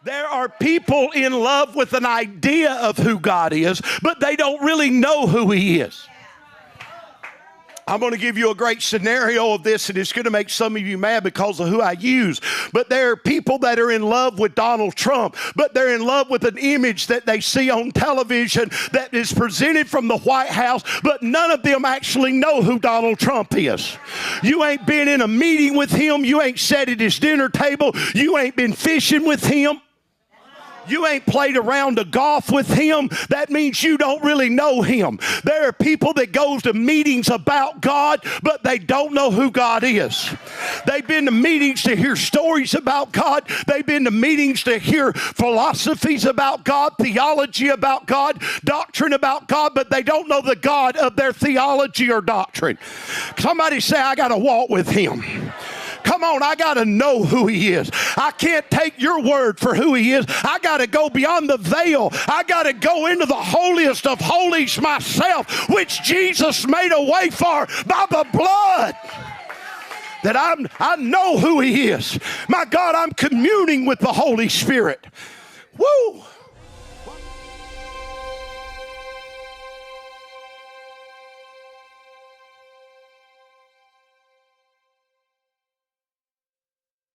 There are people in love with an idea of who God is, but they don't really know who He is. I'm going to give you a great scenario of this, and it's going to make some of you mad because of who I use. But there are people that are in love with Donald Trump, but they're in love with an image that they see on television that is presented from the White House, but none of them actually know who Donald Trump is. You ain't been in a meeting with him. You ain't sat at his dinner table. You ain't been fishing with him. You ain't played a round of golf with him. That means you don't really know him. There are people that go to meetings about God, but they don't know who God is. They've been to meetings to hear stories about God. They've been to meetings to hear philosophies about God, theology about God, doctrine about God, but they don't know the God of their theology or doctrine. Somebody say, I got to walk with him. Come on, I got to know who he is. I can't take your word for who he is. I got to go beyond the veil. I got to go into the holiest of holies myself, which Jesus made a way for by the blood. That I know who he is. My God, I'm communing with the Holy Spirit. Woo!